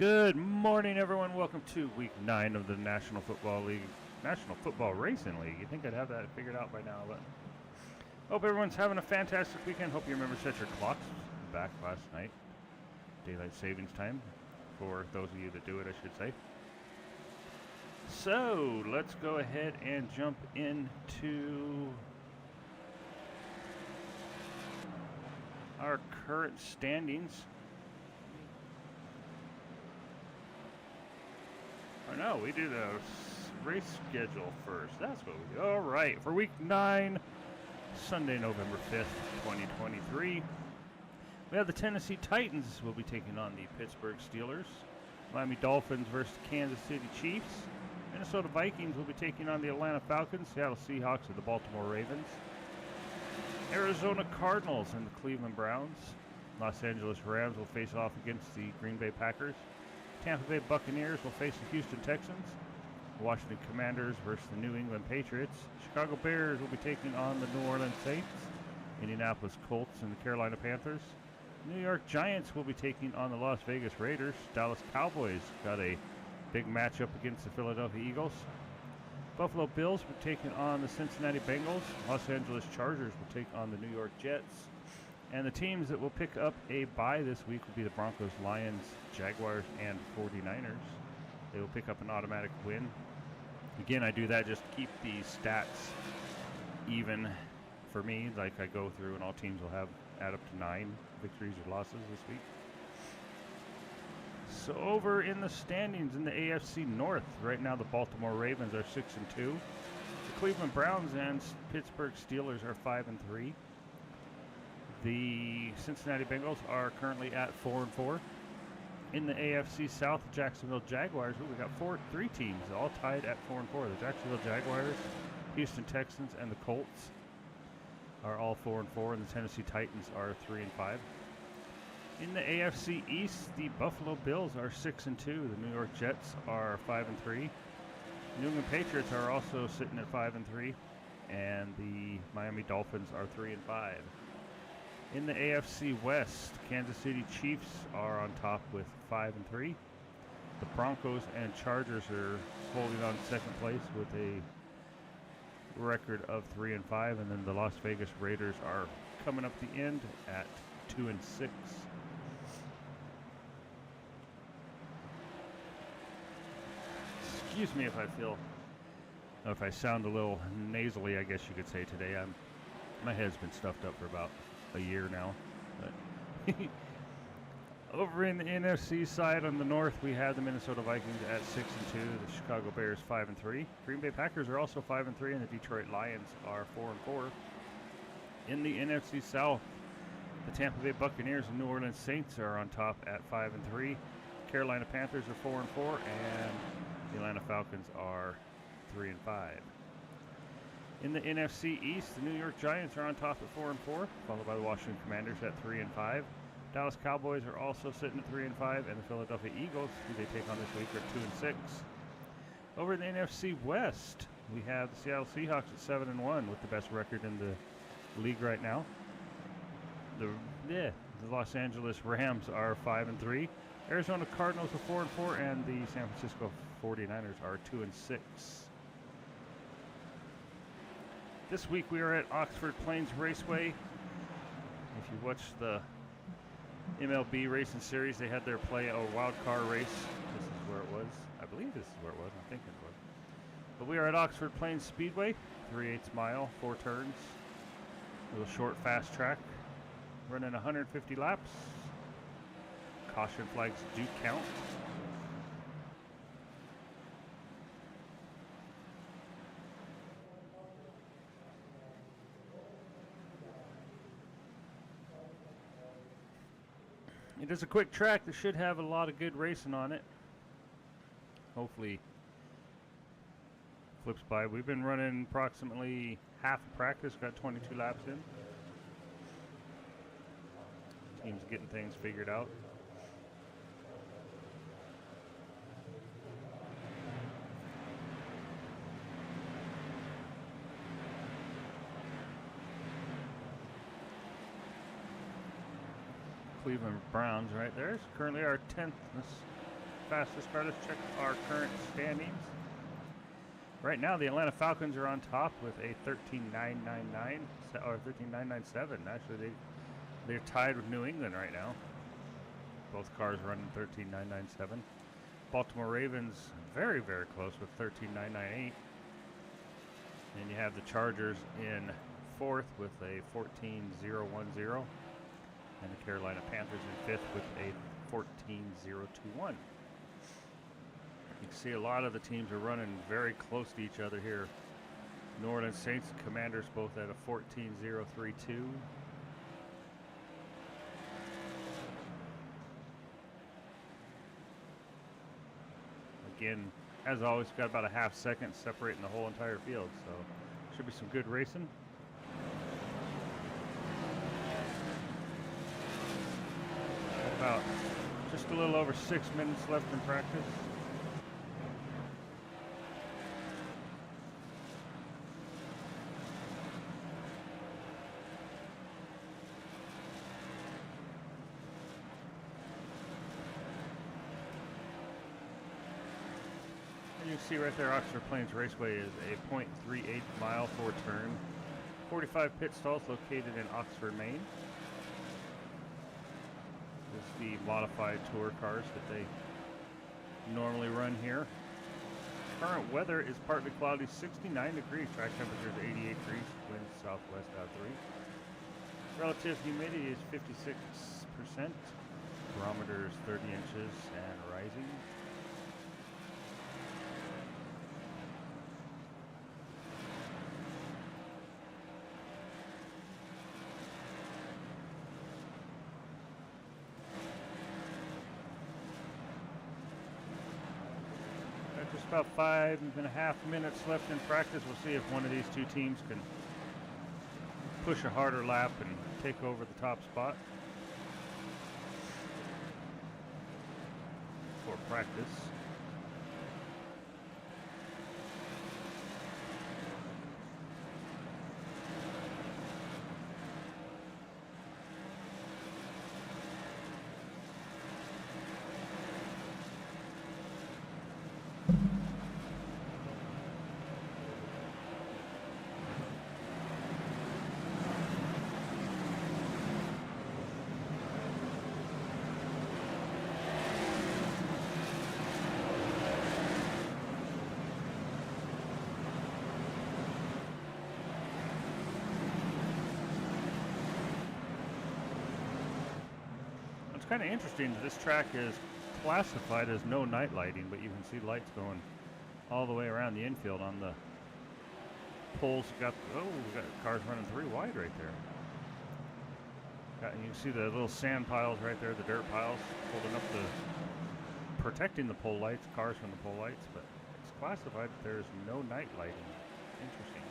Good morning, everyone. Welcome to Week 9 of the National Football League, National Football Racing League. You'd think I'd have that figured out by now, but hope everyone's having a fantastic weekend. Hope you remember to set your clocks back last night. Daylight savings time, for those of you that do it, I should say. So, let's go ahead and jump into our current standings. Oh no, we do the race schedule first. That's what we do. All right, for Week 9, Sunday, November 5th, 2023. We have the Tennessee Titans will be taking on the Pittsburgh Steelers. Miami Dolphins versus Kansas City Chiefs. Minnesota Vikings will be taking on the Atlanta Falcons. Seattle Seahawks and the Baltimore Ravens. Arizona Cardinals and the Cleveland Browns. Los Angeles Rams will face off against the Green Bay Packers. Tampa Bay Buccaneers will face the Houston Texans. Washington Commanders versus the New England Patriots. Chicago Bears will be taking on the New Orleans Saints. Indianapolis Colts and the Carolina Panthers. New York Giants will be taking on the Las Vegas Raiders. Dallas Cowboys got a big matchup against the Philadelphia Eagles. Buffalo Bills will be taking on the Cincinnati Bengals. Los Angeles Chargers will take on the New York Jets. And the teams that will pick up a bye this week will be the Broncos, Lions, Jaguars, and 49ers. They will pick up an automatic win. Again, I do that just to keep the stats even for me. Like I go through and all teams will have add up to 9 victories or losses this week. So over in the standings in the AFC North, right now the Baltimore Ravens are 6-2. The Cleveland Browns and Pittsburgh Steelers are 5-3. The Cincinnati Bengals are currently at 4-4. In the AFC South, the Jacksonville Jaguars, we got 3 teams all tied at 4-4. The Jacksonville Jaguars, Houston Texans, and the Colts are all 4-4, and the Tennessee Titans are 3-5. In the AFC East, the Buffalo Bills are 6-2. The New York Jets are 5-3. New England Patriots are also sitting at 5-3, and the Miami Dolphins are 3-5. In the AFC West, Kansas City Chiefs are on top with 5-3. The Broncos and Chargers are holding on second place with a record of 3-5, and then the Las Vegas Raiders are coming up the end at 2-6. Excuse me if I sound a little nasally, I guess you could say today. My head's been stuffed up for about a year now. But over in the NFC side on the north, we have the Minnesota Vikings at 6-2, the Chicago Bears 5-3. Green Bay Packers are also 5-3, and the Detroit Lions are 4-4. In the NFC South, the Tampa Bay Buccaneers and New Orleans Saints are on top at 5-3. Carolina Panthers are 4-4, and the Atlanta Falcons are 3-5. In the NFC East, the New York Giants are on top at 4-4, followed by the Washington Commanders at 3-5. Dallas Cowboys are also sitting at 3-5, and the Philadelphia Eagles, who they take on this week, are 2-6. Over in the NFC West, we have the Seattle Seahawks at 7-1 with the best record in the league right now. The Los Angeles Rams are 5-3. Arizona Cardinals are 4-4, and the San Francisco 49ers are 2-6. This week we are at Oxford Plains Raceway. If you watch the MLB Racing Series, they had their play a wild card race. This is where it was. I believe this is where it was. I think it was. But we are at Oxford Plains Speedway, 3/8 mile, 4 turns. A little short, fast track. Running 150 laps. Caution flags do count. It is a quick track that should have a lot of good racing on it. Hopefully flips by. We've been running approximately half of practice, got 22 laps in. Team's getting things figured out. Cleveland Browns right there. It's currently our 10th fastest car. Let's check our current standings. Right now, the Atlanta Falcons are on top with a 13.999 or 13.997. Actually, they're tied with New England right now. Both cars running 13.997. Baltimore Ravens very, very close with 13.998. And you have the Chargers in fourth with a 14.010. And the Carolina Panthers in fifth with a 14.021. You can see a lot of the teams are running very close to each other here. New Orleans Saints and Commanders both at a 14.032. Again, as always, got about a half second separating the whole entire field, so should be some good racing. About just a little over 6 minutes left in practice. And you can see right there, Oxford Plains Raceway is a 0.38 mile for turn. 45 pit stalls located in Oxford, Maine. This is the modified tour cars that they normally run here. Current weather is partly cloudy, 69 degrees. Track temperature is 88 degrees. Wind southwest out 3. Relative humidity is 56%. Barometer is 30 inches and rising. Just about 5.5 minutes left in practice. We'll see if one of these two teams can push a harder lap and take over the top spot for practice. Kind of interesting that this track is classified as no night lighting, but you can see lights going all the way around the infield on the poles. We got cars running 3 wide right there. And you can see the little sand piles right there, the dirt piles holding up protecting the pole lights, cars from the pole lights, but it's classified that there's no night lighting. Interesting.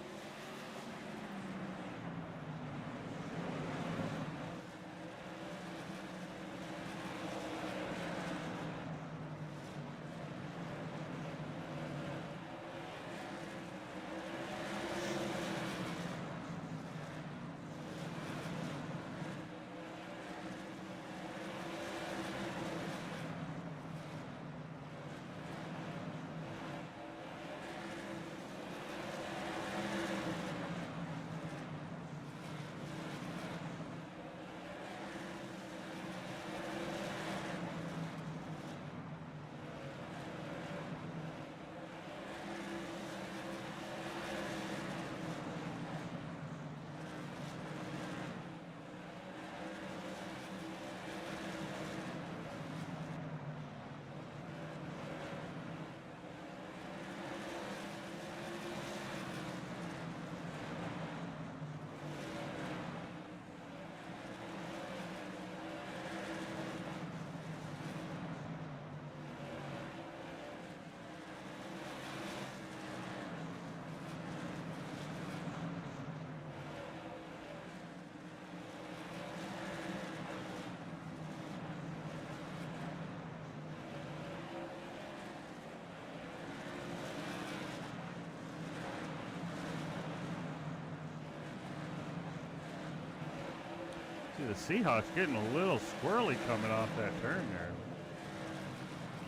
See the Seahawks getting a little squirrely coming off that turn there.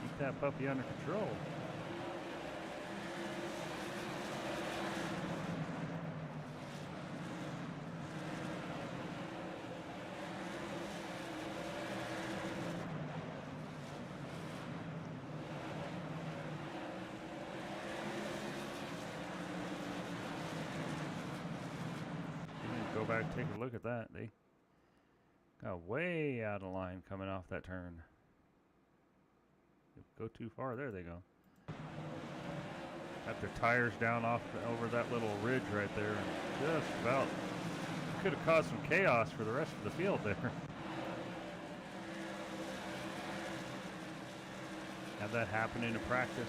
Keep that puppy under control. Go back, take a look at that. They got way out of line coming off that turn. Go too far, there they go. Got their tires down off over that little ridge right there, and just about could have caused some chaos for the rest of the field there. Had that happen in a practice.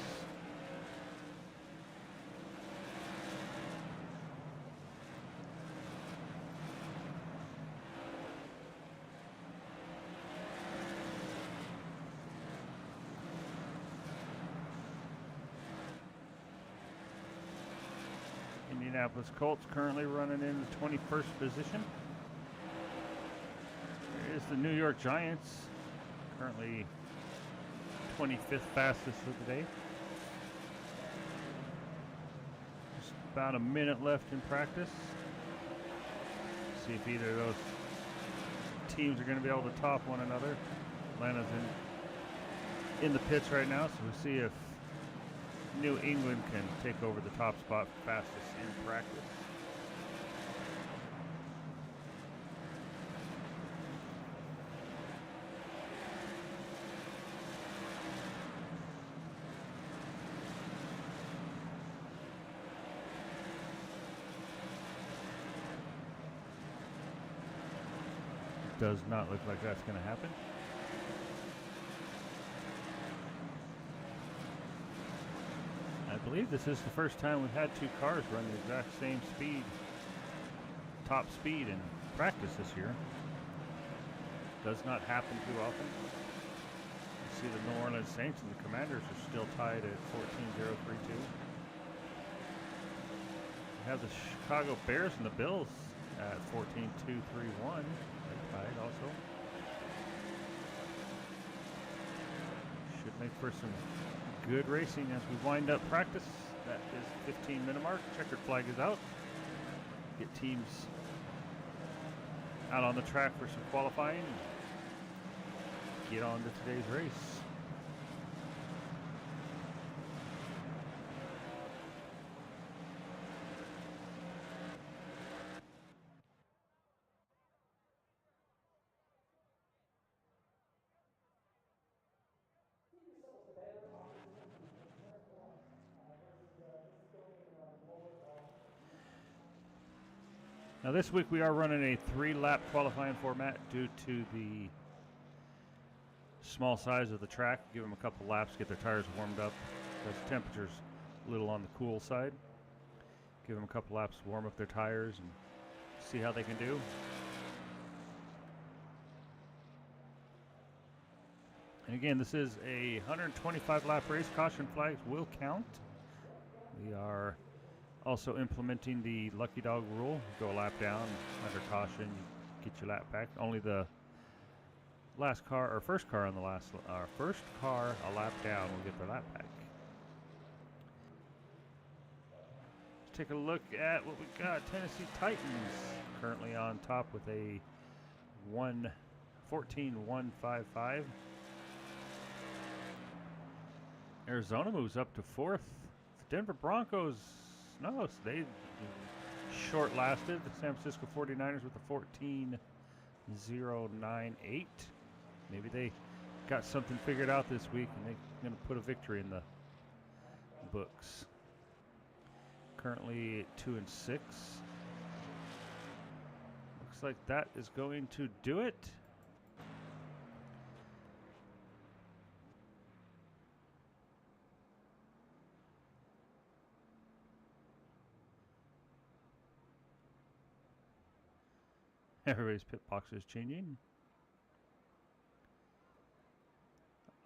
Indianapolis Colts currently running in the 21st position. There is the New York Giants, currently 25th fastest of the day. Just about a minute left in practice. See if either of those teams are going to be able to top one another. Atlanta's in the pits right now, so we'll see if New England can take over the top spot for fastest in practice. Does not look like that's going to happen. I believe this is the first time we've had two cars run the exact same speed, top speed in practice this year. Does not happen too often. You see the New Orleans Saints and the Commanders are still tied at 14-0-3-2. We have the Chicago Bears and the Bills at 14-2-3-1. They're tied also. Should make for some good racing as we wind up practice. That is 15-minute mark. Checkered flag is out. Get teams out on the track for some qualifying. Get on to today's race. Now this week we are running a 3-lap qualifying format due to the small size of the track. Give them a couple laps, get their tires warmed up. Because the temperature's a little on the cool side. Give them a couple laps to warm up their tires and see how they can do. And again, this is a 125 lap race. Caution flags will count. We are also implementing the lucky dog rule. Go a lap down, under caution, you get your lap back. Only the last car or first car on the first car a lap down will get their lap back. Let's take a look at what we got. Tennessee Titans currently on top with a 14-155. Arizona moves up to 4th. The Denver Broncos, no, so they short lasted. The San Francisco 49ers with a 14-0-9-8. Maybe they got something figured out this week and they're going to put a victory in the books. Currently 2-6. Looks like that is going to do it. Everybody's pit box is changing.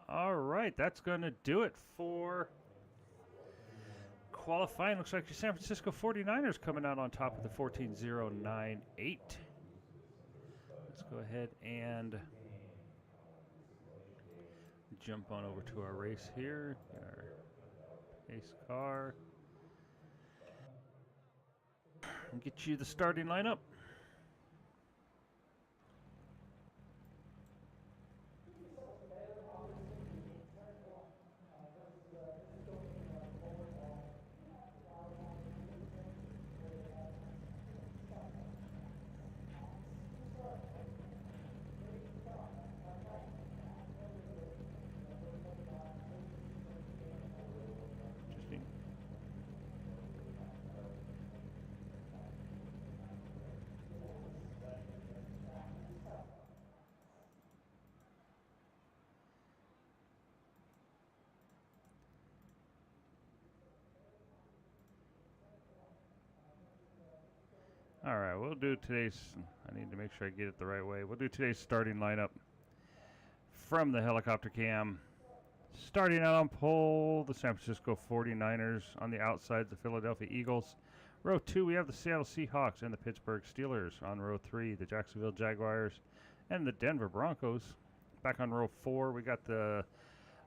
All right, that's going to do it for qualifying. Looks like your San Francisco 49ers coming out on top of the 14-0-9-8. Let's go ahead and jump on over to our race here. Get our pace car. And get you the starting lineup. All right, we'll do today's, I need to make sure I get it the right way. We'll do today's starting lineup from the helicopter cam. Starting out on pole, the San Francisco 49ers. On the outside, the Philadelphia Eagles. Row 2, we have the Seattle Seahawks and the Pittsburgh Steelers. On row 3, the Jacksonville Jaguars and the Denver Broncos. Back on row 4, we got the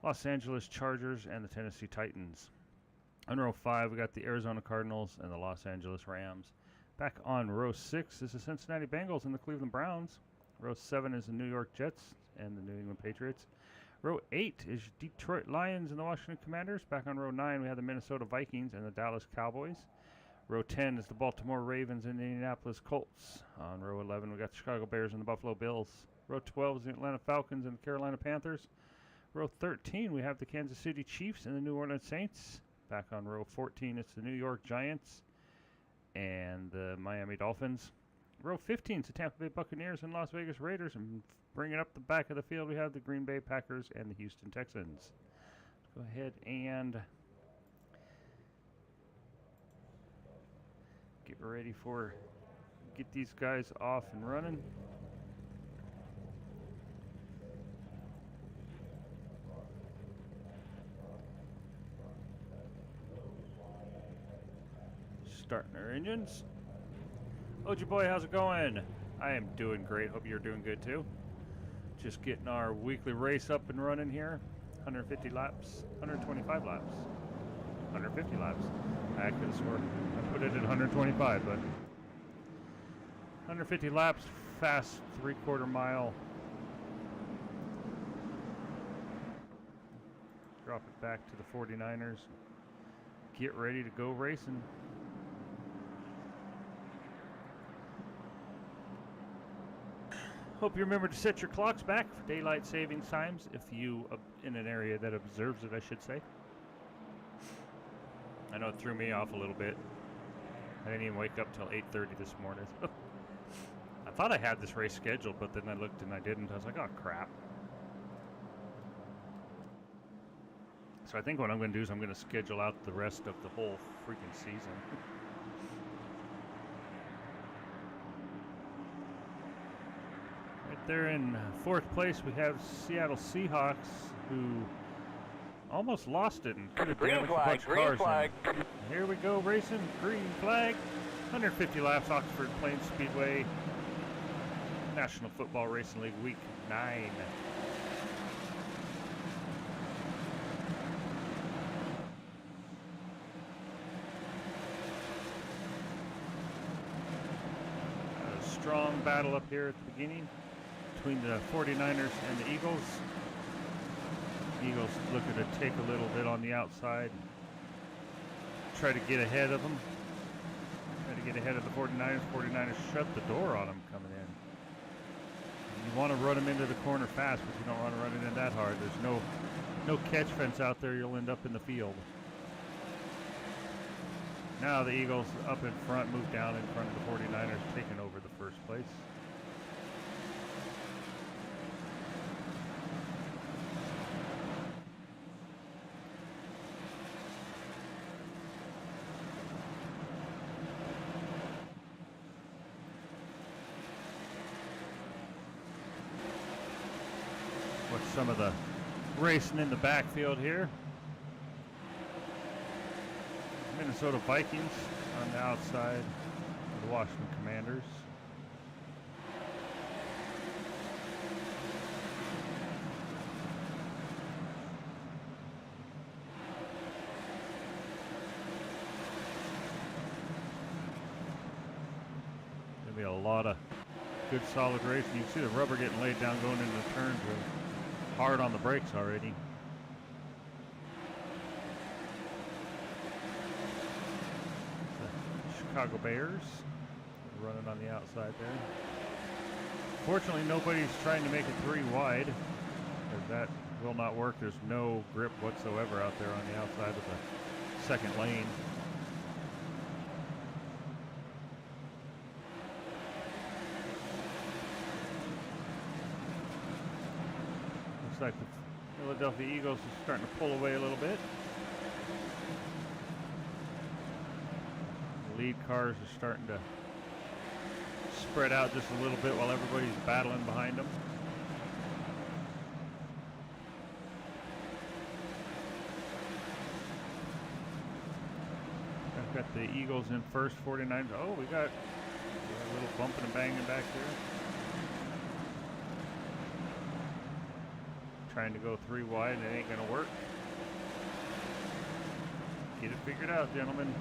Los Angeles Chargers and the Tennessee Titans. On row 5, we got the Arizona Cardinals and the Los Angeles Rams. Back on row 6 is the Cincinnati Bengals and the Cleveland Browns. Row 7 is the New York Jets and the New England Patriots. Row 8 is Detroit Lions and the Washington Commanders. Back on row 9, we have the Minnesota Vikings and the Dallas Cowboys. Row 10 is the Baltimore Ravens and the Indianapolis Colts. On row 11, we got the Chicago Bears and the Buffalo Bills. Row 12 is the Atlanta Falcons and the Carolina Panthers. Row 13, we have the Kansas City Chiefs and the New Orleans Saints. Back on row 14, it's the New York Giants and the Miami Dolphins. Row 15 is the Tampa Bay Buccaneers and Las Vegas Raiders. And bringing up the back of the field, we have the Green Bay Packers and the Houston Texans. Let's go ahead and get ready for, get these guys off and running. Starting our engines. Oji boy, how's it going? I am doing great. Hope you're doing good too. Just getting our weekly race up and running here. 150 laps, 125 laps, 150 laps. I could have sworn I put it at 125, but 150 laps, fast 3/4 mile. Drop it back to the 49ers. Get ready to go racing. Hope you remember to set your clocks back for daylight savings times if you in an area that observes it, I should say. I know it threw me off a little bit. I didn't even wake up till 8:30 this morning. I thought I had this race scheduled, but then I looked and I didn't. I was like, oh crap. So I think what I'm going to do is I'm going to schedule out the rest of the whole freaking season. There in 4th place, we have Seattle Seahawks, who almost lost it and could have damaged a bunch of cars. Flag. Here we go, racing. Green flag. 150 laps, Oxford Plains Speedway, National Football Racing League, Week 9. A strong battle up here at the beginning between the 49ers and the Eagles. Eagles looking to take a little bit on the outside, try to get ahead of them, try to get ahead of the 49ers. 49ers shut the door on them coming in. You want to run them into the corner fast, but you don't want to run it in that hard. There's no catch fence out there. You'll end up in the field. Now the Eagles up in front, move down in front of the 49ers, taking over the first place. Watch some of the racing in the backfield here. Minnesota Vikings on the outside of the Washington Commanders. be a lot of good solid racing. You can see the rubber getting laid down going into the turns. We're hard on the brakes already. The Chicago Bears running on the outside there. Fortunately, nobody's trying to make it 3 wide, because that will not work. There's no grip whatsoever out there on the outside of the second lane. Looks like the Philadelphia Eagles are starting to pull away a little bit. The lead cars are starting to spread out just a little bit while everybody's battling behind them. I've got the Eagles in first, 49. Oh, we got a little bumping and banging back there. Trying to go 3 wide, and it ain't gonna work. Get it figured out, gentlemen.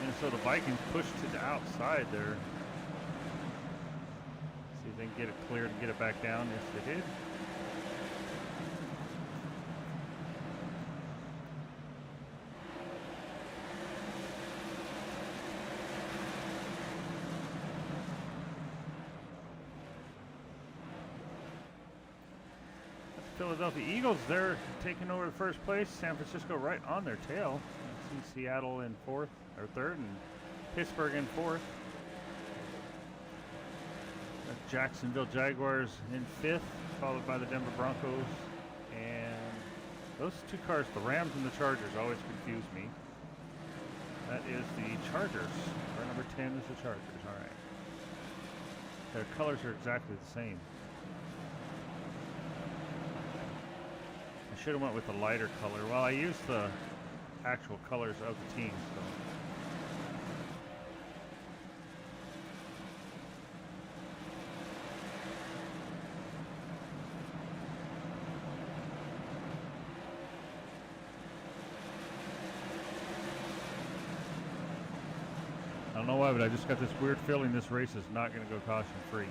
And so the Vikings pushed to the outside there. See if they can get it cleared and get it back down. Yes, they did. Philadelphia Eagles, they're taking over the first place. San Francisco right on their tail. You see Seattle in 4th or 3rd, and Pittsburgh in 4th. Jacksonville Jaguars in 5th, followed by the Denver Broncos. And those 2 cars, the Rams and the Chargers, always confuse me. That is the Chargers. Car number 10 is the Chargers. All right. Their colors are exactly the same. I should have went with the lighter color. Well, I used the actual colors of the team, so. I don't know why, but I just got this weird feeling this race is not going to go caution free.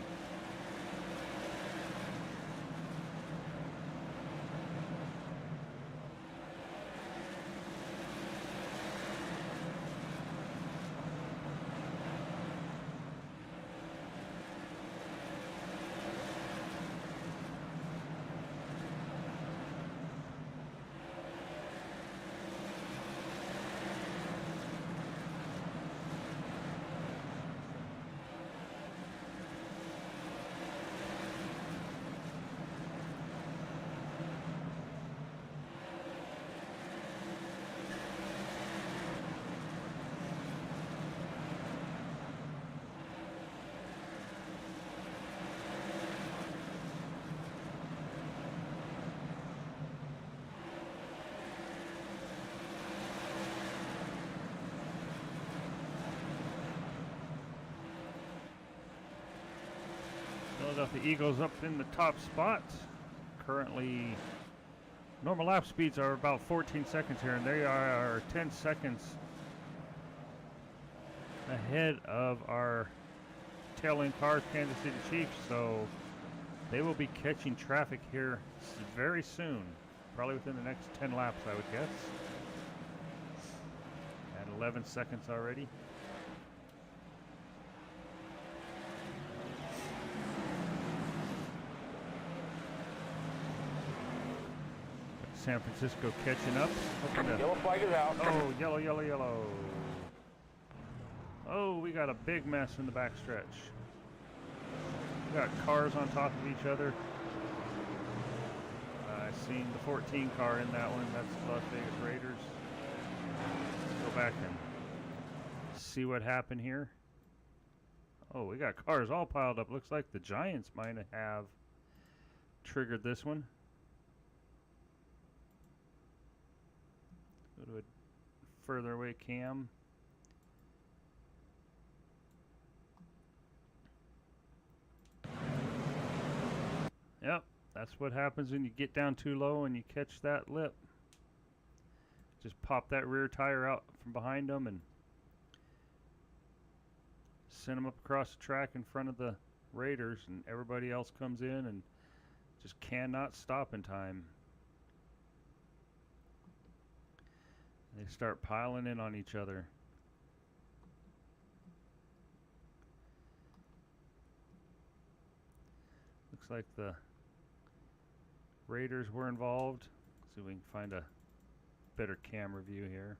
The Eagles up in the top spot. Currently, normal lap speeds are about 14 seconds here, and they are 10 seconds ahead of our tail end cars, Kansas City Chiefs. So they will be catching traffic here very soon, probably within the next 10 laps, I would guess. At 11 seconds already. San Francisco catching up. Yellow flag is out. Oh, yellow, yellow, yellow. Oh, we got a big mess in the backstretch. We got cars on top of each other. I seen the 14 car in that one. That's the Las Vegas Raiders. Let's go back and see what happened here. Oh, we got cars all piled up. Looks like the Giants might have triggered this one. Go to a further away cam. Yep, that's what happens when you get down too low and you catch that lip. Just pop that rear tire out from behind them, and send them up across the track in front of the Raiders, and everybody else comes in and just cannot stop in time. They start piling in on each other. Looks like the Raiders were involved. See if we can find a better camera view here.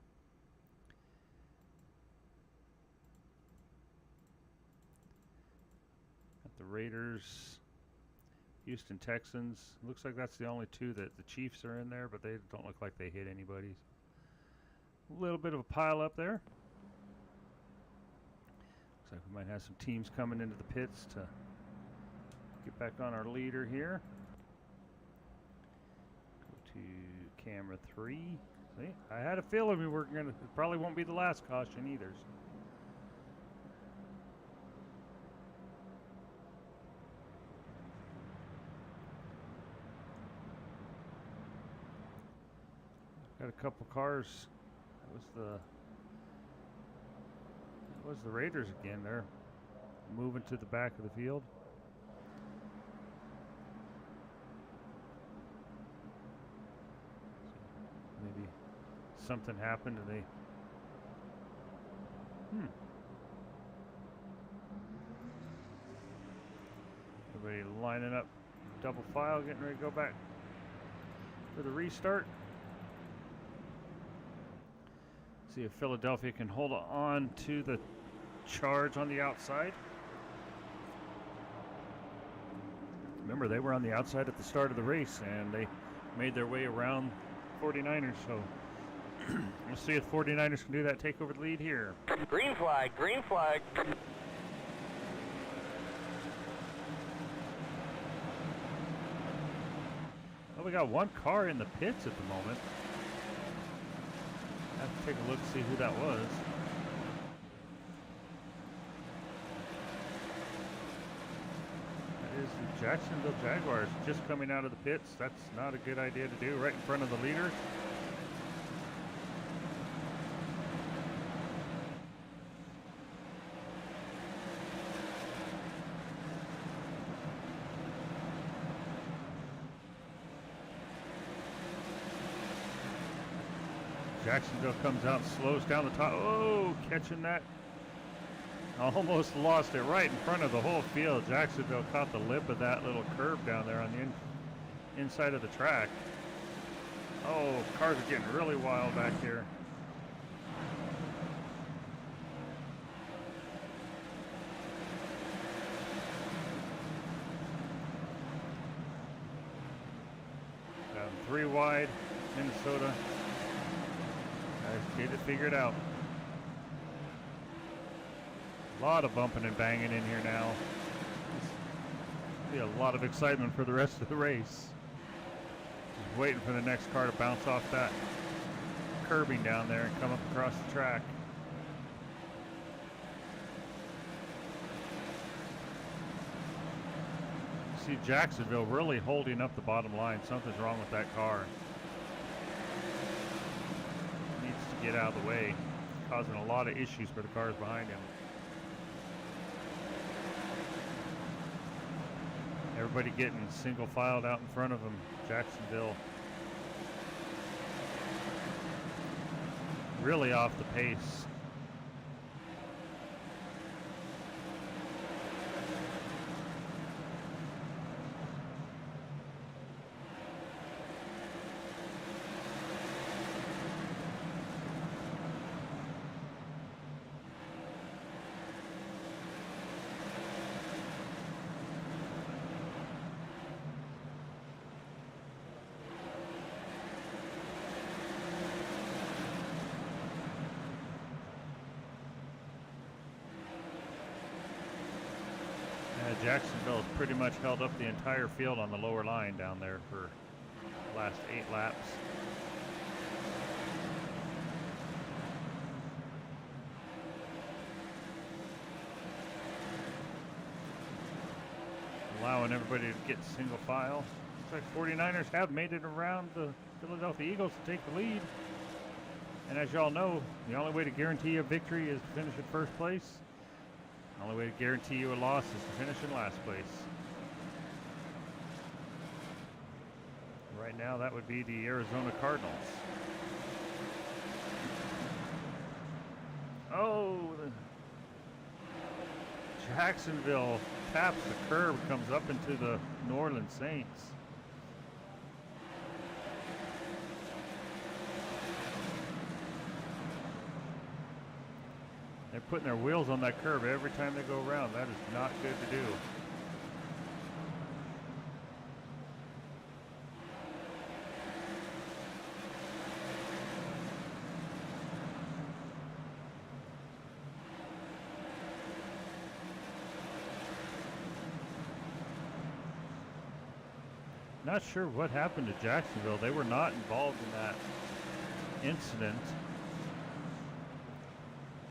Got the Raiders, Houston Texans. Looks like that's the only two that the Chiefs are in there, but they don't look like they hit anybody. A little bit of a pile up there. Looks like we might have some teams coming into the pits to get back on our leader here. Go to camera 3. See, I had a feeling we were gonna. It probably won't be the last caution either. Got a couple cars. That was the Raiders again. They're moving to the back of the field. Maybe something happened and they everybody lining up double file, getting ready to go back for the restart. See if Philadelphia can hold on to the charge on the outside. Remember, they were on the outside at the start of the race and they made their way around 49ers, so we'll see if 49ers can do that, take over the lead here. Green flag, green flag. Well, we got one car in the pits at the moment. I have to take a look to see who that was. That is the Jacksonville Jaguars just coming out of the pits. That's not a good idea to do right in front of the leader. Jacksonville comes out, slows down the top. Oh, catching that. Almost lost it right in front of the whole field. Jacksonville caught the lip of that little curve down there on the inside of the track. Oh, cars are getting really wild back here. Down 3 wide, Minnesota. Get it figured out. A lot of bumping and banging in here now. Be a lot of excitement for the rest of the race. Just waiting for the next car to bounce off that curbing down there and come up across the track. See Jacksonville really holding up the bottom line. Something's wrong with that car. Get out of the way, causing a lot of issues for the cars behind him. Everybody getting single filed out in front of him. Jacksonville really off the pace. Jacksonville has pretty much held up the entire field on the lower line down there for the last 8 laps. Allowing everybody to get single file. Looks like 49ers have made it around the Philadelphia Eagles to take the lead. And as y'all know, the only way to guarantee a victory is to finish at first place. Only way to guarantee you a loss is to finish in last place. Right now, that would be the Arizona Cardinals. Oh, Jacksonville taps the curb, comes up into the New Orleans Saints. They're putting their wheels on that curb every time they go around. That is not good to do. Not sure what happened to Jacksonville. They were not involved in that incident.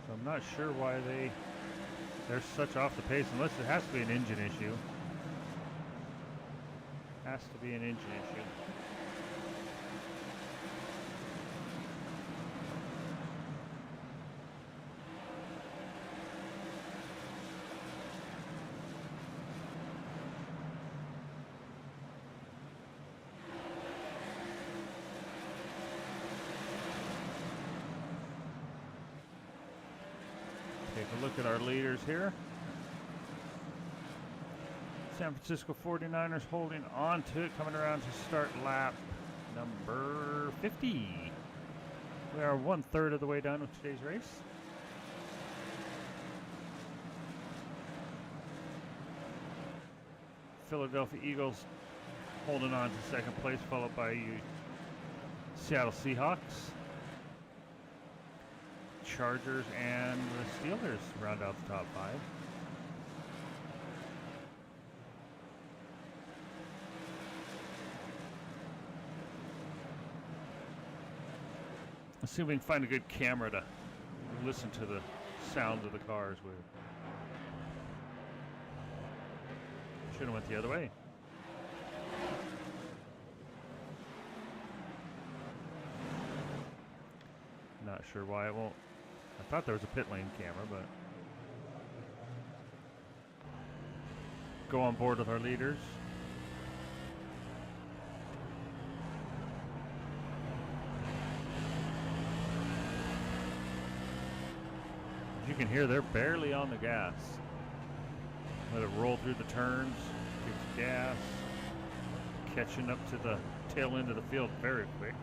So I'm not sure why they're such off the pace, unless it has to be an engine issue. Has to be an engine issue. Take a look at our leaders here. San Francisco 49ers holding on to it, coming around to start lap number 50. We are 1/3 of the way done with today's race. Philadelphia Eagles holding on to second place, followed by Seattle Seahawks. Chargers and the Steelers round out the top 5. Let's see if we can find a good camera to listen to the sounds of the cars with. Should have went the other way. Not sure why it won't. I thought there was a pit lane camera, but go on board with our leaders. As you can hear, they're barely on the gas. Let it roll through the turns, gives gas, catching up to the tail end of the field very quick.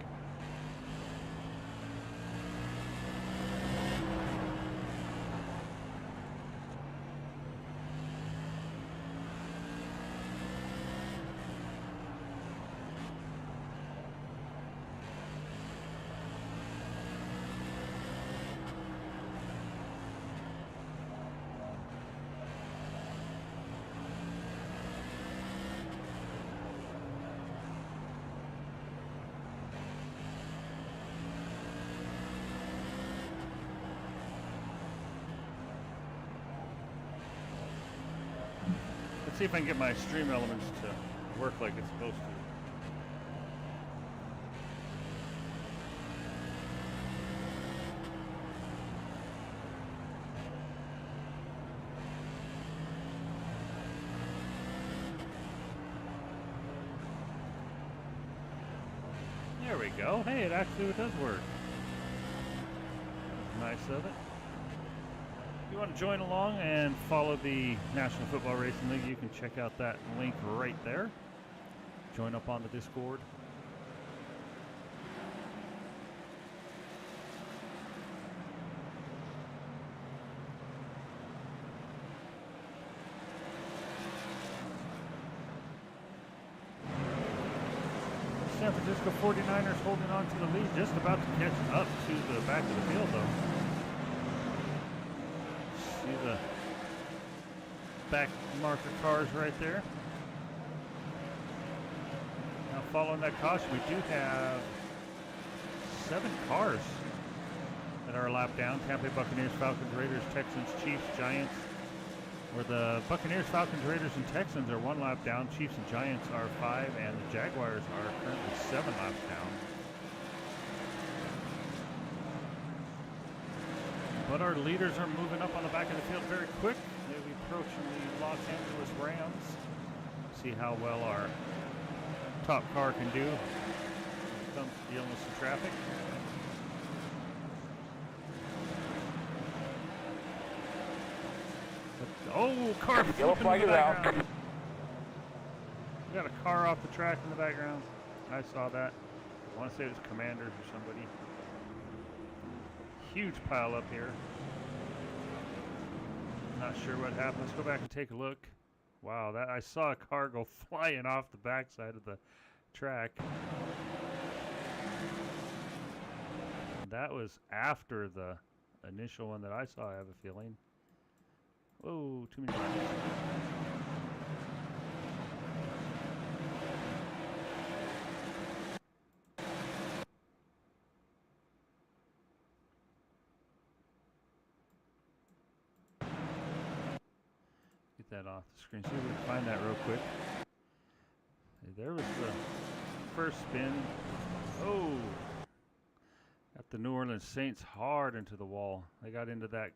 Let's see if I can get my stream elements to work like it's supposed to. There we go. Hey, it actually does work. Nice of it. If you want to join along and follow the National Football Racing League, you can check out that link right there. Join up on the Discord. San Francisco 49ers holding on to the lead, just about to catch up to the back of the field though. See the back marker cars right there. Now following that caution, we do have 7 cars that are a lap down. Tampa Bay Buccaneers, Falcons, Raiders, Texans, Chiefs, Giants. Where the Buccaneers, Falcons, Raiders, and Texans are 1 lap down. Chiefs and Giants are 5, and the Jaguars are currently 7 laps down. But our leaders are moving up on the back of the field very quick. There we approaching the Los Angeles Rams. See how well our top car can do when it comes to dealing with some traffic. Oh, car Yellow flipping flag in the is out. background. We got a car off the track in the background. I saw that. I want to say it was Commanders or somebody. Huge pile up here. Not sure what happened. Let's go back and take a look. Wow, that I saw a car go flying off the backside of the track. That was after the initial one that I saw, I have a feeling. Whoa, too many laps. Get that off the screen. See if we can find that real quick. There was the first spin. Oh! Got the New Orleans Saints hard into the wall. They got into that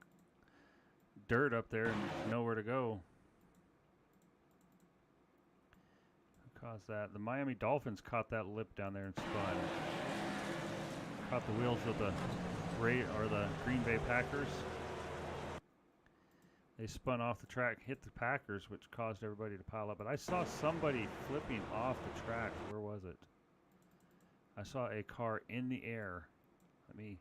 dirt up there and nowhere to go. Who caused that? The Miami Dolphins caught that lip down there and spun. Caught the wheels of the Green Bay Packers. They spun off the track, hit the Packers, which caused everybody to pile up. But I saw somebody flipping off the track. Where was it? I saw a car in the air. Let me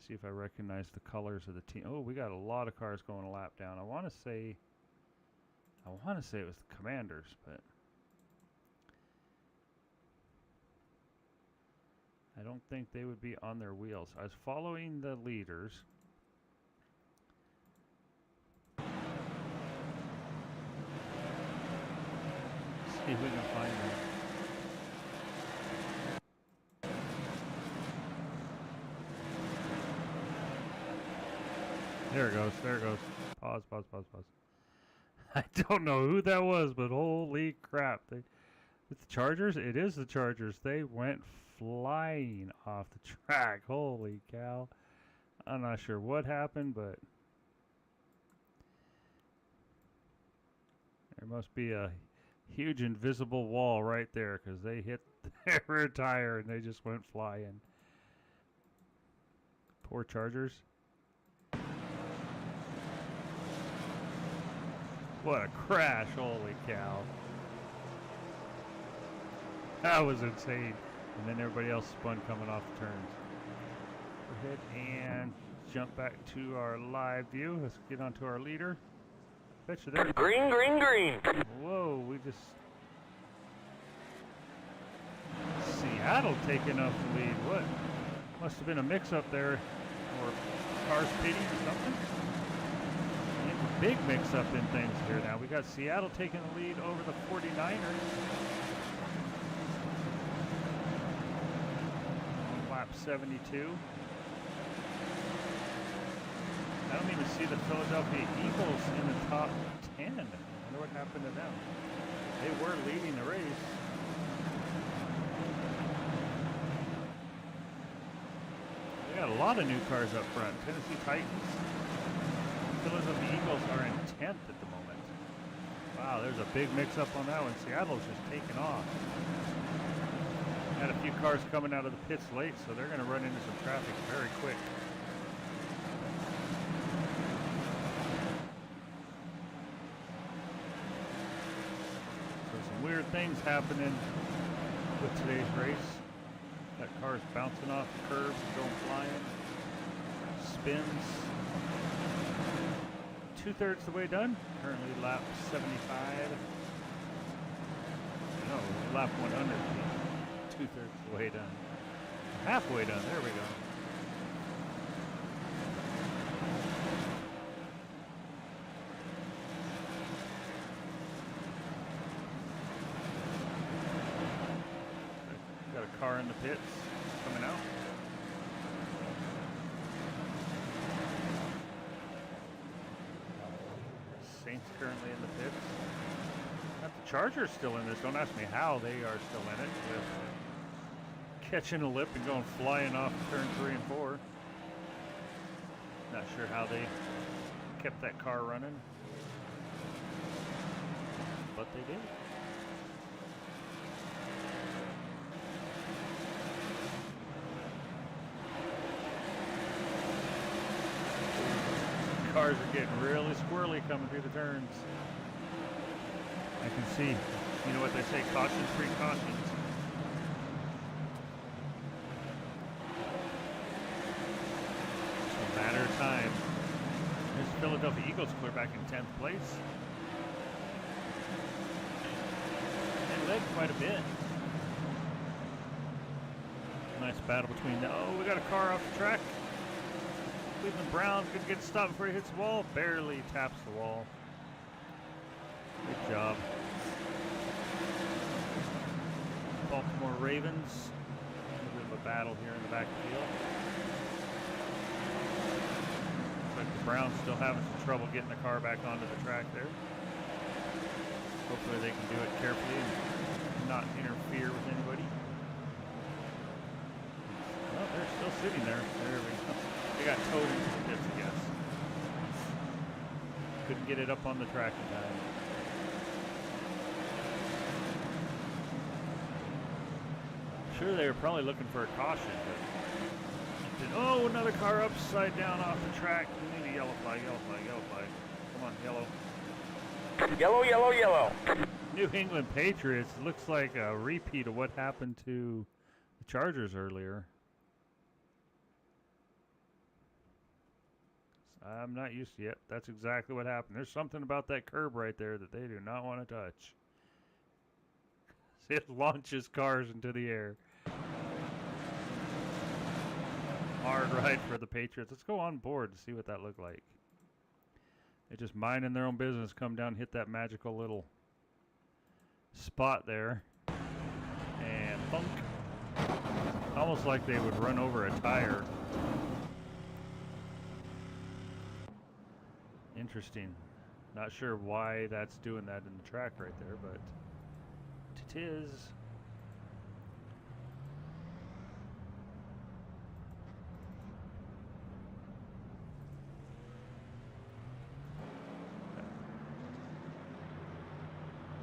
see if I recognize the colors of the team. Oh, we got a lot of cars going a lap down. I want to say it was the Commanders, but I don't think they would be on their wheels. I was following the leaders. See if we can find that. There it goes, there it goes. Pause. I don't know who that was, but holy crap. It's the Chargers? It is the Chargers. They went flying off the track. Holy cow. I'm not sure what happened, but there must be a huge invisible wall right there because they hit their rear tire and they just went flying. Poor Chargers. What a crash, holy cow. That was insane. And then everybody else spun coming off the turns. Go ahead and jump back to our live view. Let's get onto our leader. Bet you there. Green, green, green. Whoa, we just... Seattle taking up the lead. What? Must have been a mix-up there. Or cars pitting or something. Big mix-up in things here now. We got Seattle taking the lead over the 49ers. On lap 72. I don't even see the Philadelphia Eagles in the top 10. I wonder what happened to them. They were leading the race. We got a lot of new cars up front. Tennessee Titans. Philadelphia Eagles are in 10th at the moment. Wow, there's a big mix-up on that one. Seattle's just taking off. Had a few cars coming out of the pits late, so they're going to run into some traffic very quick. So some weird things happening with today's race. That car's bouncing off the curbs and going flying. Spins. 2/3 the way done. Currently lap 75. No, lap 100. 2/3 the way done. Halfway done. There we go. Got a car in the pits coming out. Saints currently in the pits. Got the Chargers still in this. Don't ask me how they are still in it. With catching a lip and going flying off turn 3 and 4. Not sure how they kept that car running, but they did. Cars are getting really squirrely coming through the turns. I can see, you know what they say, cautions, precautions. It's a matter of time. There's Philadelphia Eagles clear back in 10th place. They led quite a bit. Nice battle between the, oh, we got a car off the track. Cleveland Browns could get stopped before he hits the wall. Barely taps the wall. Good job. Baltimore Ravens. A little bit of a battle here in the backfield. Looks like the Browns still having some trouble getting the car back onto the track there. Hopefully they can do it carefully and not interfere with anybody. Well, they're still sitting there. There we go. They got towed into the pits, I guess. Couldn't get it up on the track in time. Sure, they were probably looking for a caution, but oh, another car upside down off the track. We need a yellow flag, yellow flag, yellow flag. Come on, yellow. Yellow, yellow, yellow. New England Patriots looks like a repeat of what happened to the Chargers earlier. I'm not used to it. That's exactly what happened. There's something about that curb right there that they do not want to touch. It launches cars into the air. Hard ride for the Patriots. Let's go on board to see what that looked like. They just minding their own business, come down, hit that magical little spot there. And thunk. Almost like they would run over a tire. Interesting. Not sure why that's doing that in the track right there, but it is.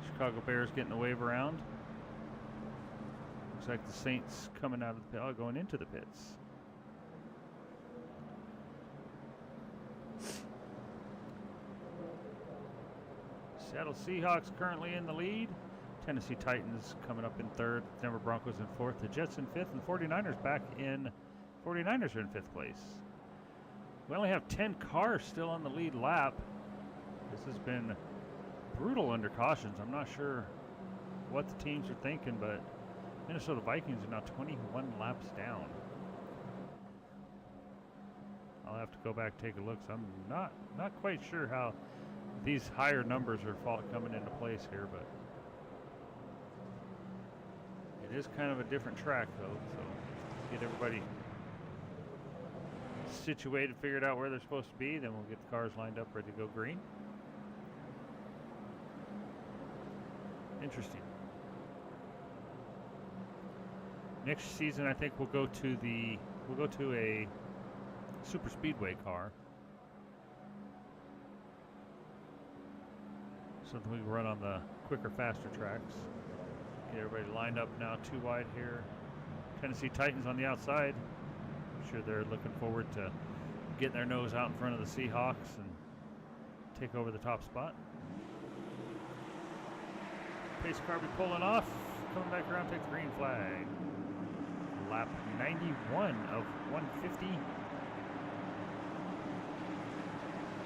Chicago Bears getting the wave around. Looks like the Saints coming out of the pit, oh, going into the pits. Seattle Seahawks currently in the lead. Tennessee Titans coming up in third. Denver Broncos in fourth. The Jets in fifth. And 49ers back in. 49ers are in fifth place. We only have 10 cars still on the lead lap. This has been brutal under cautions. I'm not sure what the teams are thinking, but Minnesota Vikings are now 21 laps down. I'll have to go back and take a look. So I'm not quite sure how these higher numbers are coming into place here, but it is kind of a different track though, so get everybody situated, figured out where they're supposed to be, then we'll get the cars lined up, ready to go green. Interesting. Next season I think we'll go to a super speedway car. Something we can run on the quicker, faster tracks. Get everybody lined up now, too wide here. Tennessee Titans on the outside. I'm sure they're looking forward to getting their nose out in front of the Seahawks and take over the top spot. Pace car be pulling off. Coming back around, take the green flag. Lap 91 of 150.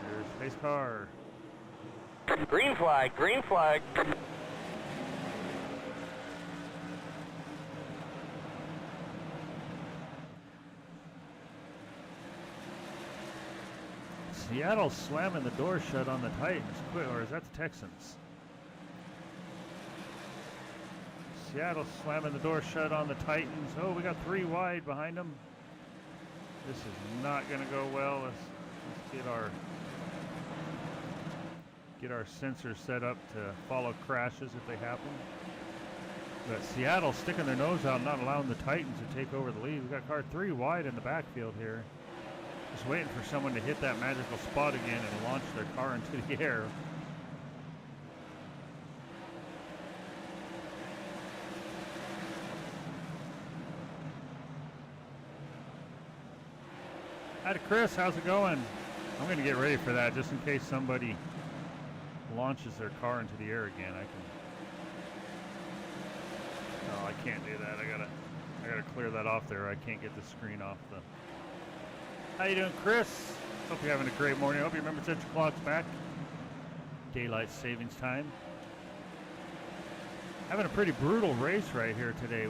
There's pace car. Green flag, green flag. Seattle slamming the door shut on the Titans. Or is that the Texans? Seattle slamming the door shut on the Titans. Oh, we got 3 wide behind them. This is not going to go well. Let's get our sensors set up to follow crashes if they happen. But Seattle sticking their nose out, not allowing the Titans to take over the lead. We got car 3 wide in the backfield here. Just waiting for someone to hit that magical spot again and launch their car into the air. Hi to Chris, how's it going? I'm going to get ready for that just in case somebody launches their car into the air again. Oh, I can't do that. I gotta clear that off there. I can't get the screen off the. How you doing, Chris? Hope you're having a great morning. Hope you remember to set your clocks back. Daylight savings time. Having a pretty brutal race right here today.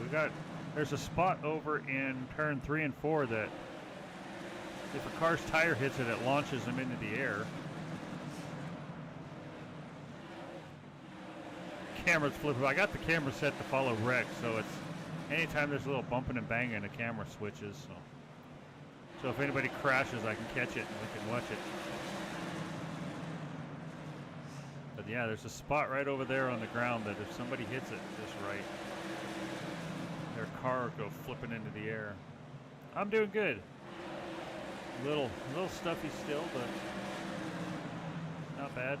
There's a spot over in turn 3 and 4 that if a car's tire hits it, it launches them into the air. Camera's flipping. I got the camera set to follow rec, so it's anytime there's a little bumping and banging, the camera switches. So if anybody crashes, I can catch it and we can watch it. But yeah, there's a spot right over there on the ground that if somebody hits it just right, their car will go flipping into the air. I'm doing good. A little stuffy still, but not bad.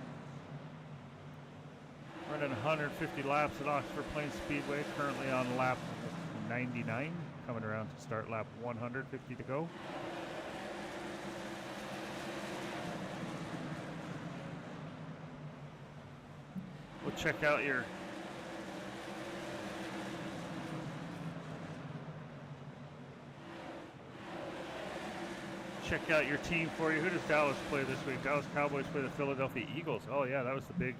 Running 150 laps at Oxford Plains Speedway, currently on lap 99, coming around to start lap 150 to go. We'll check out your team for you. Who does Dallas play this week? Dallas Cowboys play the Philadelphia Eagles. Oh yeah, that was the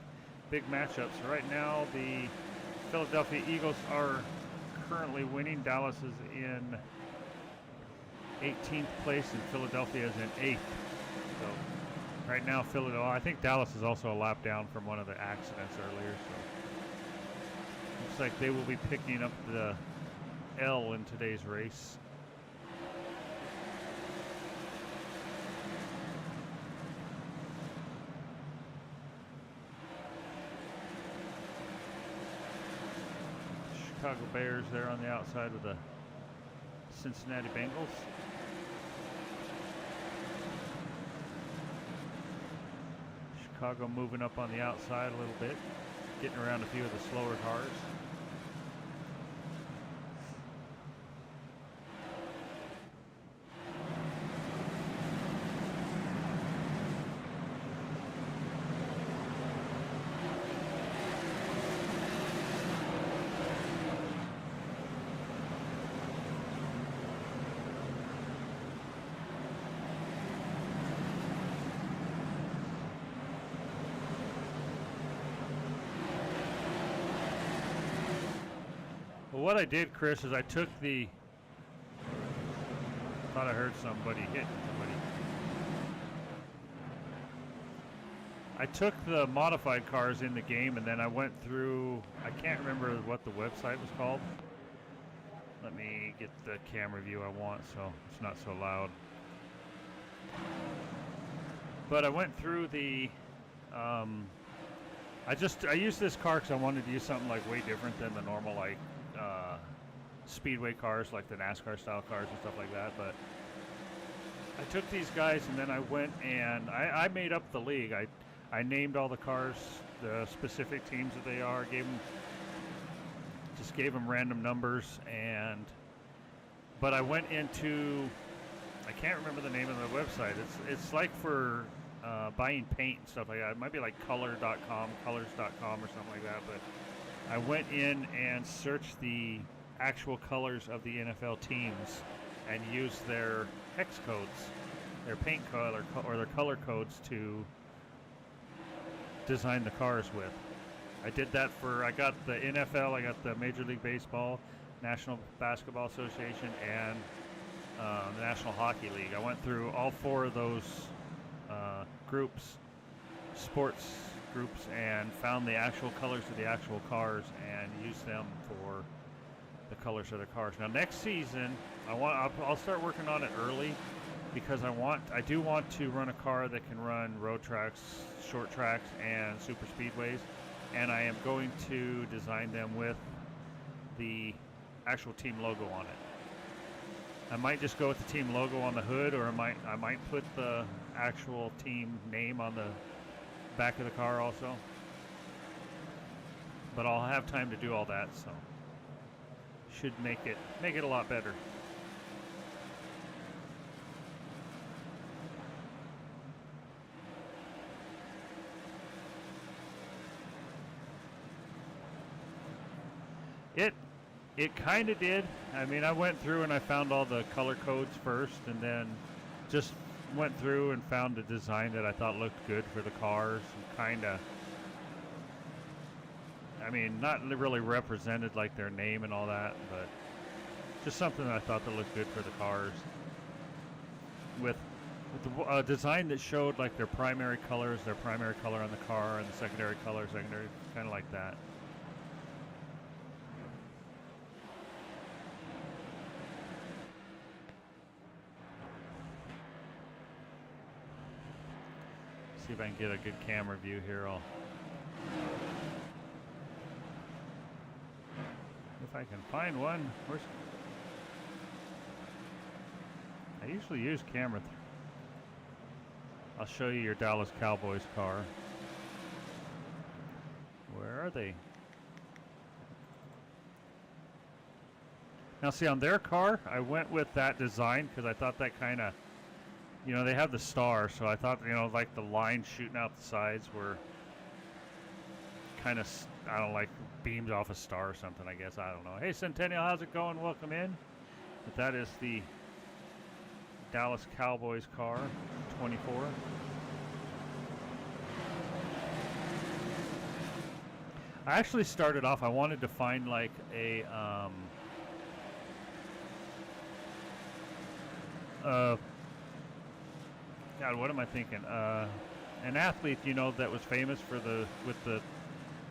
big matchup. So right now the Philadelphia Eagles are currently winning. Dallas is in 18th place and Philadelphia is in 8th. So right now Philadelphia, I think Dallas is also a lap down from one of the accidents earlier. So looks like they will be picking up the L in today's race. Chicago Bears there on the outside with the Cincinnati Bengals. Chicago moving up on the outside a little bit, getting around a few of the slower cars. What I did, Chris, is I took the. Thought I heard somebody hit somebody. I took the modified cars in the game and then I went through. I can't remember what the website was called. Let me get the camera view I want so it's not so loud. But I went through the. I used this car because I wanted to use something like way different than the normal like. Speedway cars like the NASCAR style cars and stuff like that, but I took these guys and then I went and I made up the league. I named all the cars, the specific teams that they are, just gave them random numbers, but I went into, I can't remember the name of the website. It's like for buying paint and stuff like that. It might be like colors.com or something like that, but I went in and searched the actual colors of the NFL teams and used their hex codes, their paint color or their color codes to design the cars with. I did that I got the NFL, I got the Major League Baseball, National Basketball Association, and the National Hockey League. I went through all 4 of those sports groups, and found the actual colors of the actual cars and used them for the colors of the cars. Now next season, I'll start working on it early because I do want to run a car that can run road tracks, short tracks, and super speedways, and I am going to design them with the actual team logo on it. I might just go with the team logo on the hood, or I might put the actual team name on the back of the car also. But I'll have time to do all that, so should make it a lot better. It kind of did. I mean, I went through and I found all the color codes first, and then just went through and found a design that I thought looked good for the cars, and kind of, I mean, not really represented like their name and all that, but just something that I thought that looked good for the cars. With the design that showed like their primary colors, their primary color on the car, and the secondary color, kind of like that. See if I can get a good camera view here. If I can find one. I usually use camera. I'll show you your Dallas Cowboys car. Where are they? Now see, on their car, I went with that design because I thought that kind of, you know, they have the star, so I thought, you know, like the lines shooting out the sides were kind of, I don't know, like beams off a star or something, I guess. I don't know. Hey, Centennial, how's it going? Welcome in. But that is the Dallas Cowboys car, 24. I actually started off, I wanted to find like a, God, what am I thinking? An athlete, you know, that was famous for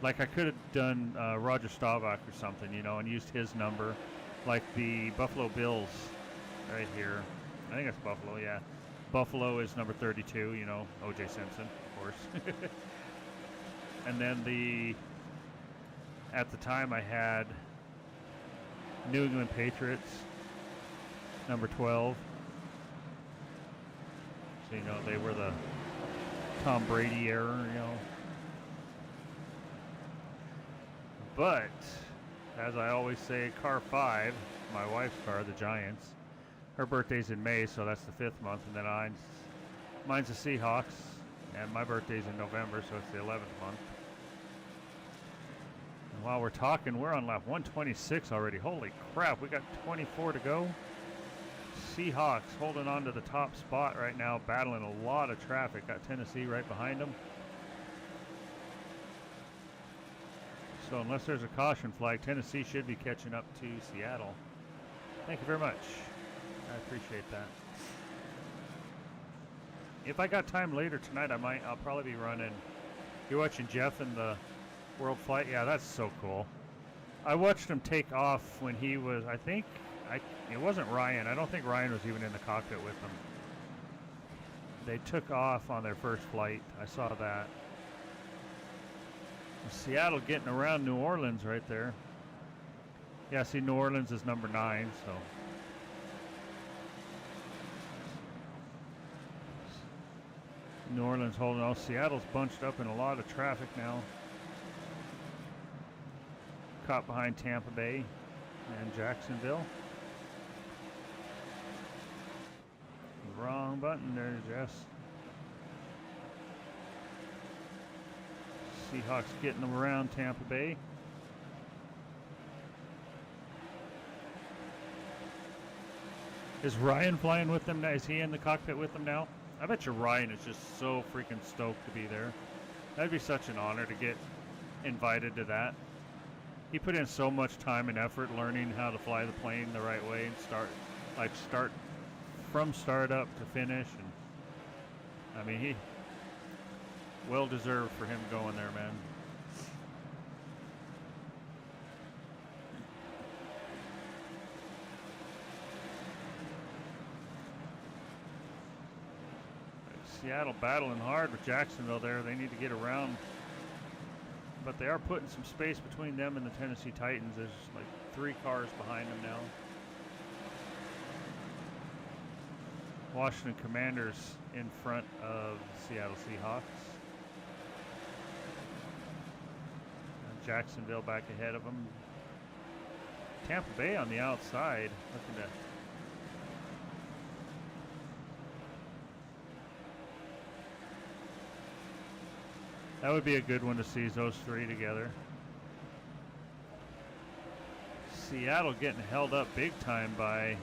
like I could have done Roger Staubach or something, you know, and used his number, like the Buffalo Bills right here. I think it's Buffalo, yeah. Buffalo is number 32, you know, O.J. Simpson, of course. And then at the time I had New England Patriots, number 12. So, you know, they were the Tom Brady era, you know. But, as I always say, car 5, my wife's car, the Giants, her birthday's in May, so that's the 5th month, and then mine's the Seahawks, and my birthday's in November, so it's the 11th month. And while we're talking, we're on lap 126 already. Holy crap, we got 24 to go. Seahawks holding on to the top spot right now, battling a lot of traffic. Got Tennessee right behind them. So unless there's a caution flag, Tennessee should be catching up to Seattle. Thank you very much. I appreciate that. If I got time later tonight, I'll probably be running. You're watching Jeff in the World Flight? Yeah, that's so cool. I watched him take off when he was, I think, it wasn't Ryan. I don't think Ryan was even in the cockpit with them. They took off on their first flight. I saw that. Seattle getting around New Orleans right there. Yeah, see, New Orleans is number 9, so. New Orleans holding on. Seattle's bunched up in a lot of traffic now. Caught behind Tampa Bay and Jacksonville. Wrong button there, Jess. Seahawks getting them around Tampa Bay. Is Ryan flying with them now? Is he in the cockpit with them now? I bet you Ryan is just so freaking stoked to be there. That'd be such an honor to get invited to that. He put in so much time and effort learning how to fly the plane the right way and start from start up to finish. And I mean, he well deserved for him going there, man. Seattle battling hard with Jacksonville there. They need to get around. But they are putting some space between them and the Tennessee Titans. There's like 3 cars behind them now. Washington Commanders in front of Seattle Seahawks. Jacksonville back ahead of them. Tampa Bay on the outside, looking to that would be a good one to see those three together. Seattle getting held up big time by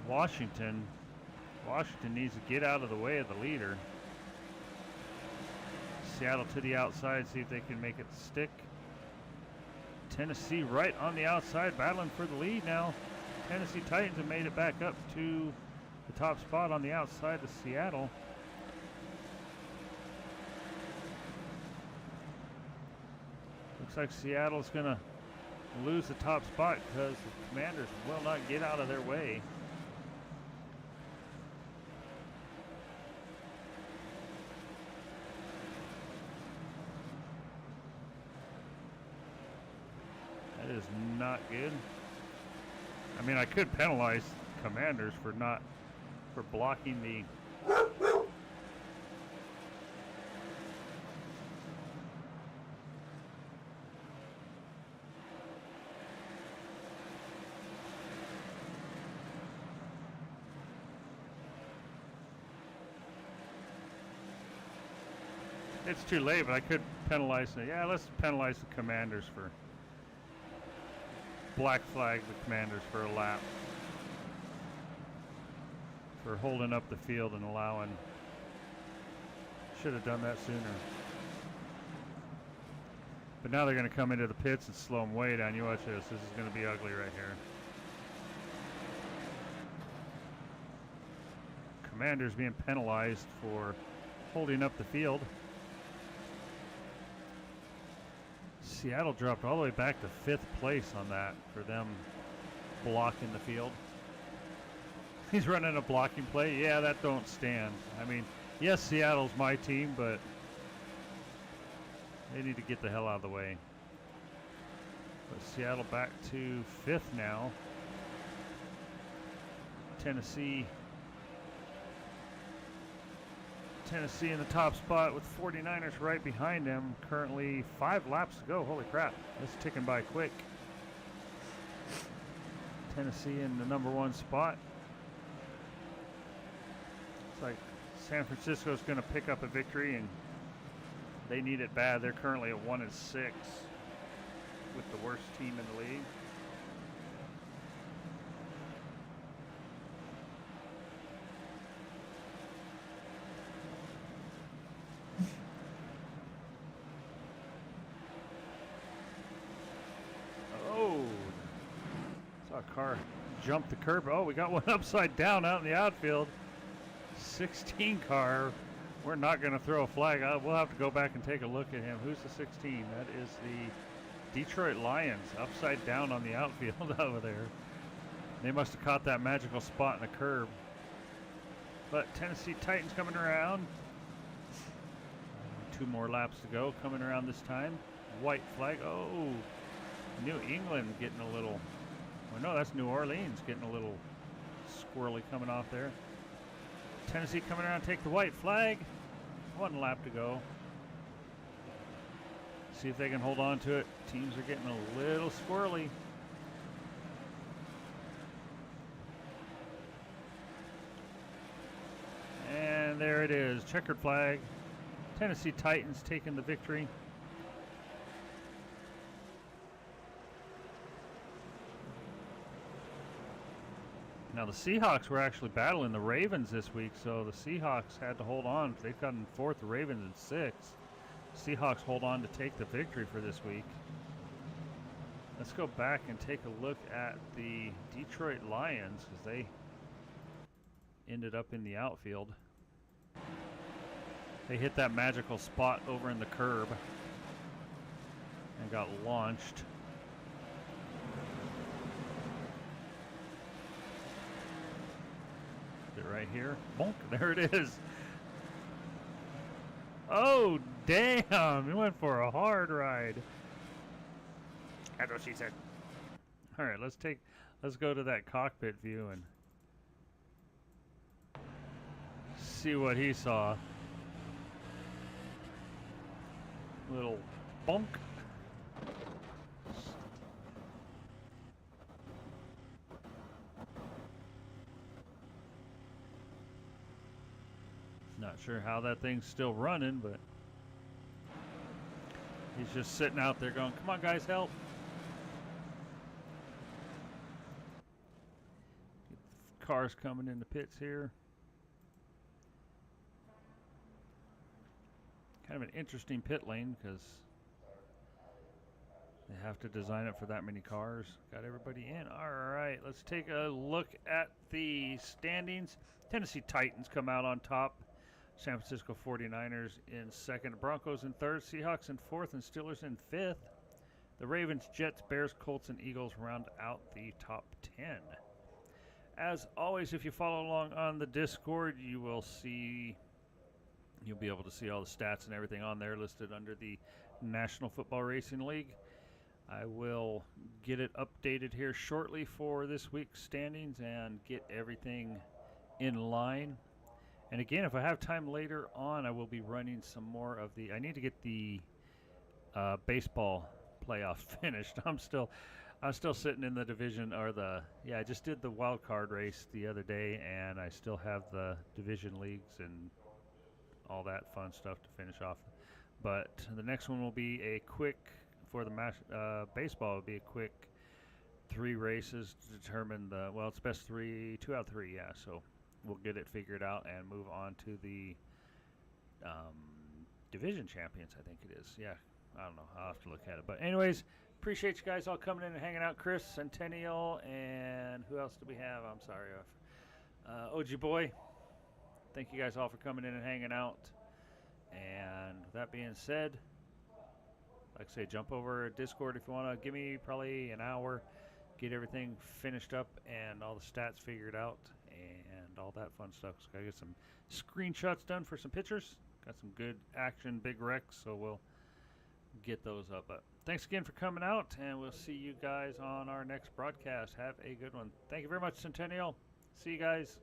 Washington. Washington needs to get out of the way of the leader. Seattle to the outside, see if they can make it stick. Tennessee right on the outside, battling for the lead now. Tennessee Titans have made it back up to the top spot on the outside of Seattle. Looks like Seattle's going to lose the top spot because the Commanders will not get out of their way. That is not good. I mean, I could penalize Commanders for blocking the It's too late, but I could penalize them. Yeah, let's penalize the Commanders for black flag the Commanders for a lap. For holding up the field and allowing. Should have done that sooner. But now they're going to come into the pits and slow them way down. You watch this. This is going to be ugly right here. Commanders being penalized for holding up the field. Seattle dropped all the way back to 5th place on that for them blocking the field. He's running a blocking play. Yeah, that don't stand. I mean, yes, Seattle's my team, but they need to get the hell out of the way. But Seattle back to 5th now. Tennessee in the top spot with 49ers right behind them. Currently 5 laps to go. Holy crap. This is ticking by quick. Tennessee in the number 1 spot. It's like San Francisco's going to pick up a victory, and they need it bad. They're currently at 1-6 with the worst team in the league. Car jumped the curb. Oh, we got one upside down out in the outfield. 16 car. We're not going to throw a flag out. We'll have to go back and take a look at him. Who's the 16? That is the Detroit Lions upside down on the outfield over there. They must have caught that magical spot in the curb. But Tennessee Titans coming around. 2 more laps to go. Coming around this time. White flag. Oh, New England getting a little... Oh, no, that's New Orleans getting a little squirrely coming off there. Tennessee coming around, take the white flag. 1 lap to go. See if they can hold on to it. Teams are getting a little squirrely. And there it is, checkered flag. Tennessee Titans taking the victory. Now the Seahawks were actually battling the Ravens this week, so the Seahawks had to hold on. They've gotten 4th, the Ravens in 6th. Seahawks hold on to take the victory for this week. Let's go back and take a look at the Detroit Lions, because they ended up in the outfield. They hit that magical spot over in the curb and got launched. Right here. Bonk. There it is. Oh, damn. He went for a hard ride. That's what she said. All right, let's go to that cockpit view and see what he saw. Little bonk. Not sure how that thing's still running, but he's just sitting out there going, come on guys, help. Cars coming in the pits here. Kind of an interesting pit lane because they have to design it for that many cars. Got everybody in. All right, let's take a look at the standings. Tennessee Titans come out on top. San Francisco 49ers in second. Broncos in third. Seahawks in fourth. And Steelers in fifth. The Ravens, Jets, Bears, Colts, and Eagles round out the top 10. As always, if you follow along on the Discord, you'll be able to see all the stats and everything on there listed under the National Football Racing League. I will get it updated here shortly for this week's standings and get everything in line. And again, if I have time later on, I will be running some more of the... I need to get the baseball playoffs finished. I'm still sitting in the division, or I just did the wild card race the other day, and I still have the division leagues and all that fun stuff to finish off. But the next one will be a quick, for the baseball, will be a quick 3 races to determine it's best 2 out of 3, yeah. So we'll get it figured out and move on to the division champions, I think it is. Yeah, I don't know. I'll have to look at it. But anyways, appreciate you guys all coming in and hanging out. Chris, Centennial, and who else do we have? I'm sorry. OG Boy. Thank you guys all for coming in and hanging out. And with that being said, like I say, jump over Discord if you want to. Give me probably an hour, get everything finished up and all the stats figured out and all that fun stuff. So I got to get some screenshots done for some pictures. Got some good action, big wrecks, so we'll get those up. But thanks again for coming out, and we'll see you guys on our next broadcast. Have a good one. Thank you very much, Centennial. See you guys.